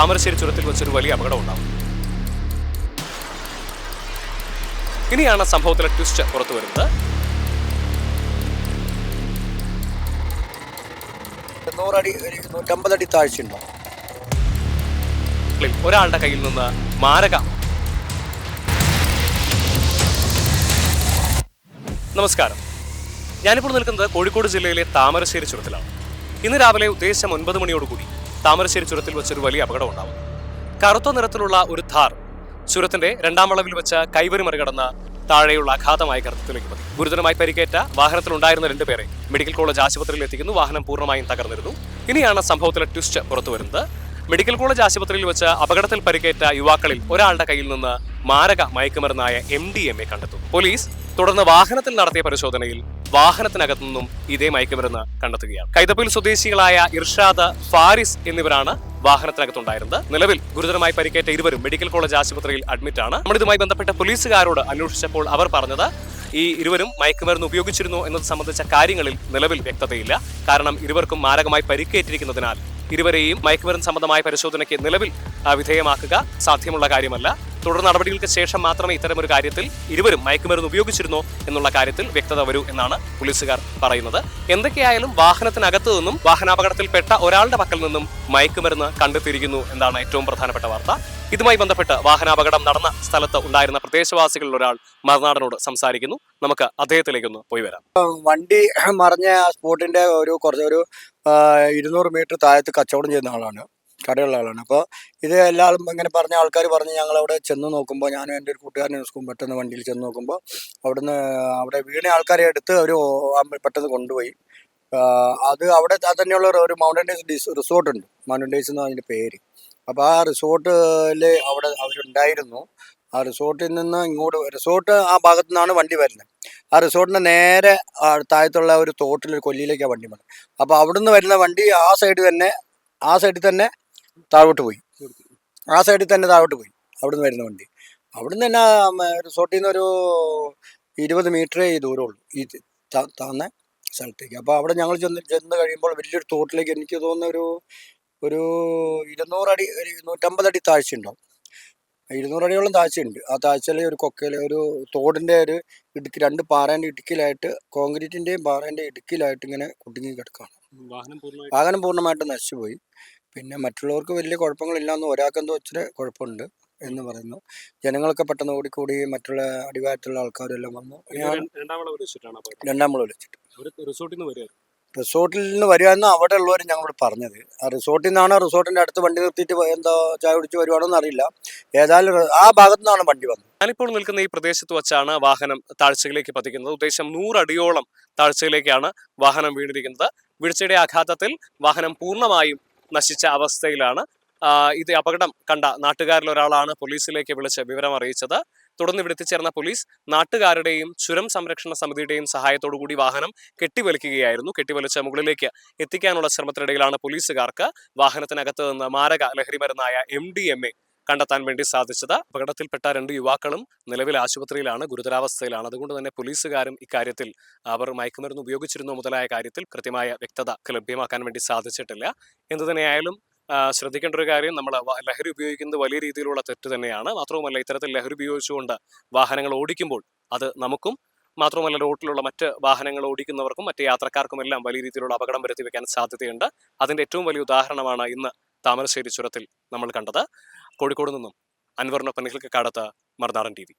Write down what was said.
താമരശ്ശേരി ചുരത്തിൽ വെച്ചൊരു വലിയ അപകടം ഉണ്ടാവും. ഇനിയാണ് സംഭവത്തിലെ ട്വിസ്റ്റ് പുറത്തു വരുന്നത്. 100 അടി 150 അടി താഴ്ചയുണ്ടോ? ഒരാളുടെ കയ്യിൽ നിന്ന് മാരക. നമസ്കാരം, ഞാനിപ്പോൾ നിൽക്കുന്നത് കോഴിക്കോട് ജില്ലയിലെ താമരശ്ശേരി ചുരത്തിലാണ്. ഇന്ന് രാവിലെ ഉദ്ദേശം 9 മണിയോടുകൂടി താമരശ്ശേരി ചുരത്തിൽ വെച്ചൊരു വലിയ അപകടം ഉണ്ടാവും. കറുത്ത നിറത്തിലുള്ള ഒരു ഥാർ ചുരത്തിന്റെ രണ്ടാം വളവിൽ വെച്ച് കൈവരി മറികടന്ന് താഴെയുള്ള അഗാധമായ ഗർത്തത്തിലേക്ക് പതി. ഗുരുതരമായി പരിക്കേറ്റ വാഹനത്തിലുണ്ടായിരുന്ന 2 പേരെ മെഡിക്കൽ കോളേജ് ആശുപത്രിയിൽ എത്തിക്കുന്നു. വാഹനം പൂർണ്ണമായും തകർന്നിരുന്നു. ഇനിയാണ് സംഭവത്തിലെ ട്വിസ്റ്റ് പുറത്തു വരുന്നത്. മെഡിക്കൽ കോളേജ് ആശുപത്രിയിൽ വെച്ച് അപകടത്തിൽ പരിക്കേറ്റ യുവാക്കളിൽ ഒരാളുടെ കയ്യിൽ നിന്ന് മാരക മയക്കുമരുന്നായ MDMA കണ്ടെത്തുന്നു. പോലീസ് തുടർന്ന് വാഹനത്തിൽ നടത്തിയ പരിശോധനയിൽ വാഹനത്തിനകത്തു നിന്നും ഇതേ മയക്കുമരുന്ന് കണ്ടെത്തുകയാണ്. കൈതപ്പൊയിൽ സ്വദേശികളായ ഇർഷാദ്, ഫാരിസ് എന്നിവരാണ് വാഹനത്തിനകത്തുണ്ടായിരുന്നത്. നിലവിൽ ഗുരുതരമായി പരിക്കേറ്റ ഇരുവരും മെഡിക്കൽ കോളേജ് ആശുപത്രിയിൽ അഡ്മിറ്റാണ്. നമ്മളിതുമായി ബന്ധപ്പെട്ട പോലീസുകാരോട് അന്വേഷിച്ചപ്പോൾ അവർ പറഞ്ഞത് ഈ ഇരുവരും മയക്കുമരുന്ന് ഉപയോഗിച്ചിരുന്നു എന്നത് സംബന്ധിച്ച കാര്യങ്ങളിൽ നിലവിൽ വ്യക്തതയില്ല. കാരണം ഇരുവർക്കും മാരകമായി പരിക്കേറ്റിരിക്കുന്നതിനാൽ ഇരുവരെയും മയക്കുമരുന്ന് സംബന്ധമായ പരിശോധനയ്ക്ക് നിലവിൽ വിധേയമാക്കുക സാധ്യമുള്ള കാര്യമല്ല. തുടർ നടപടികൾക്ക് ശേഷം മാത്രമേ ഇത്തരമൊരു കാര്യത്തിൽ ഇരുവരും മയക്കുമരുന്ന് ഉപയോഗിച്ചിരുന്നോ എന്നുള്ള കാര്യത്തിൽ വ്യക്തത വരൂ എന്നാണ് പോലീസുകാർ പറയുന്നത്. എന്തൊക്കെയായാലും വാഹനത്തിനകത്തു നിന്നും വാഹനാപകടത്തിൽപ്പെട്ട ഒരാളുടെ പക്കൽ നിന്നും മയക്കുമരുന്ന് കണ്ടെത്തിയിരിക്കുന്നു എന്നാണ് ഏറ്റവും പ്രധാനപ്പെട്ട വാർത്ത. ഇതുമായി ബന്ധപ്പെട്ട് വാഹനാപകടം നടന്ന സ്ഥലത്ത് ഉണ്ടായിരുന്ന പ്രദേശവാസികളിൽ ഒരാൾ മറുനാടനോട് സംസാരിക്കുന്നു. നമുക്ക് അദ്ദേഹത്തിലേക്കൊന്ന് പോയി വരാം. വണ്ടി മറിഞ്ഞ സ്പോട്ടിന്റെ ഒരു 200 മീറ്റർ താഴത്ത് കച്ചവടം ചെയ്യുന്ന ആളാണ്, കടയുള്ള ആളാണ്. അപ്പോൾ ഇത് എല്ലാവരും ഇങ്ങനെ പറഞ്ഞ ആൾക്കാർ പറഞ്ഞ് ഞങ്ങളവിടെ ചെന്ന് നോക്കുമ്പോൾ, ഞാനും എൻ്റെ ഒരു കൂട്ടുകാരനെ പെട്ടെന്ന് വണ്ടിയിൽ ചെന്ന് നോക്കുമ്പോൾ അവിടെ വീണ ആൾക്കാരെ എടുത്ത് അവർ പെട്ടെന്ന് കൊണ്ടുപോയി. അത് അവിടെ തന്നെയുള്ള ഒരു മൗണ്ടൻ ഡേയ്സ് റിസോർട്ടുണ്ട്, മൗണ്ടൻ ഡേയ്സ് എന്ന് അതിൻ്റെ പേര്. അപ്പോൾ ആ റിസോർട്ടിൽ അവിടെ അവരുണ്ടായിരുന്നു. ആ റിസോർട്ടിൽ നിന്ന് റിസോർട്ട് ആ ഭാഗത്തു നിന്നാണ് വണ്ടി വരുന്നത്. ആ റിസോർട്ടിൻ്റെ നേരെ താഴത്തുള്ള ഒരു തോട്ടിൽ കൊല്ലിയിലേക്കാണ് വണ്ടി വരുന്നത്. അപ്പോൾ അവിടുന്ന് വരുന്ന വണ്ടി ആ സൈഡിൽ തന്നെ താഴോട്ട് പോയി. അവിടുന്ന് വരുന്ന വണ്ടി അവിടുന്ന് തന്നെ റിസോർട്ടിൽ നിന്ന് ഒരു 20 മീറ്ററേ ഈ ദൂരമുള്ളൂ ഈ താന്ന സ്ഥലത്തേക്ക്. അപ്പോൾ അവിടെ ഞങ്ങൾ ചെന്ന് കഴിയുമ്പോൾ വലിയൊരു തോട്ടിലേക്ക്, എനിക്ക് തോന്നുന്ന ഒരു 200 അടി 150 അടി താഴ്ചയുണ്ടാവും. 200 അടിയോളം താഴ്ചയുണ്ട്. ആ താഴ്ചയിൽ ഒരു കൊക്കയിൽ ഒരു തോടിൻ്റെ ഒരു ഇടുക്കി, 2 പാറേൻ്റെ ഇടുക്കിലായിട്ട്, കോൺക്രീറ്റിൻ്റെയും പാറേൻ്റെ ഇടുക്കിലായിട്ട് ഇങ്ങനെ കുടുങ്ങി കിടക്കുകയാണ്. വാഹനം പൂർണ്ണമായിട്ട് നശിച്ചുപോയി. പിന്നെ മറ്റുള്ളവർക്ക് വലിയ കുഴപ്പങ്ങളില്ലാന്ന്, ഒരാൾക്കെന്തോ ഇച്ചിരി കുഴപ്പമുണ്ട് എന്ന് പറയുന്നു. ജനങ്ങളൊക്കെ പെട്ടെന്ന് ഓടിക്കൂടി, മറ്റുള്ള അടിവാരത്തുള്ള ആൾക്കാരെല്ലാം വന്നു. രണ്ടാം വളവ് വെച്ചിട്ട് റിസോർട്ടിൽ നിന്ന് വരികയെന്ന് അവിടെ ഉള്ളവർ ഞങ്ങളോട് പറഞ്ഞത്. ആ റിസോർട്ടിൽ നിന്നാണ്, റിസോർട്ടിന്റെ അടുത്ത് വണ്ടി നിർത്തിയിട്ട് എന്താ ചായ കുടിച്ച് വരുവാണോന്ന് അറിയില്ല. ഏതായാലും ആ ഭാഗത്തു നിന്നാണ് വണ്ടി വന്നത്. ഞാനിപ്പോൾ നിൽക്കുന്ന ഈ പ്രദേശത്ത് വച്ചാണ് വാഹനം താഴ്ചയിലേക്ക് പതിക്കുന്നത്. ഉദ്ദേശം 100 അടിയോളം താഴ്ചയിലേക്കാണ് വാഹനം വീണിരിക്കുന്നത്. വീഴ്ചയുടെ ആഘാതത്തിൽ വാഹനം പൂർണ്ണമായും നശിച്ച അവസ്ഥയിലാണ്. ഇത് അപകടം കണ്ട നാട്ടുകാരിൽ ഒരാളാണ് പോലീസിലേക്ക് വിളിച്ച് വിവരം അറിയിച്ചത്. തുടർന്ന് ഇവിടെ എത്തിച്ചേർന്ന പോലീസ് നാട്ടുകാരുടെയും ചുരം സംരക്ഷണ സമിതിയുടെയും സഹായത്തോടു കൂടി വാഹനം കെട്ടിവലിക്കുകയായിരുന്നു. കെട്ടിവലിച്ച് മുകളിലേക്ക് എത്തിക്കാനുള്ള ശ്രമത്തിനിടയിലാണ് പോലീസുകാർക്ക് വാഹനത്തിനകത്ത് നിന്ന് മാരക ലഹരി മരുന്നായ MDMA കണ്ടെത്താൻ വേണ്ടി സാധിച്ചത്. അപകടത്തിൽപ്പെട്ട 2 യുവാക്കളും നിലവിൽ ആശുപത്രിയിലാണ്, ഗുരുതരാവസ്ഥയിലാണ്. അതുകൊണ്ട് തന്നെ പോലീസുകാരും ഇക്കാര്യത്തിൽ അവർ മയക്കുമരുന്ന് ഉപയോഗിച്ചിരുന്നോ മുതലായ കാര്യത്തിൽ കൃത്യമായ വ്യക്തത ലഭ്യമാക്കാൻ വേണ്ടി സാധിച്ചിട്ടില്ല. എന്തുതന്നെയായാലും ശ്രദ്ധിക്കേണ്ട ഒരു കാര്യം, നമ്മൾ ലഹരി ഉപയോഗിക്കുന്നത് വലിയ രീതിയിലുള്ള തെറ്റ് തന്നെയാണ്. മാത്രവുമല്ല, ഇത്തരത്തിൽ ലഹരി ഉപയോഗിച്ചുകൊണ്ട് വാഹനങ്ങൾ ഓടിക്കുമ്പോൾ അത് നമുക്കും മാത്രമല്ല റോഡിലുള്ള മറ്റ് വാഹനങ്ങൾ ഓടിക്കുന്നവർക്കും മറ്റ് യാത്രക്കാർക്കുമെല്ലാം വലിയ രീതിയിലുള്ള അപകടം വരുത്തി വെക്കാൻ സാധ്യതയുണ്ട്. അതിന്റെ ഏറ്റവും വലിയ ഉദാഹരണമാണ് ഇന്ന് താമരശ്ശേരി ചുരത്തിൽ നമ്മൾ കണ്ടത്. കോഴിക്കോട് നിന്നും അൻവറിനൊപ്പം നിഖിൽ കക്കാടത്ത്, മറുനാടൻ TV.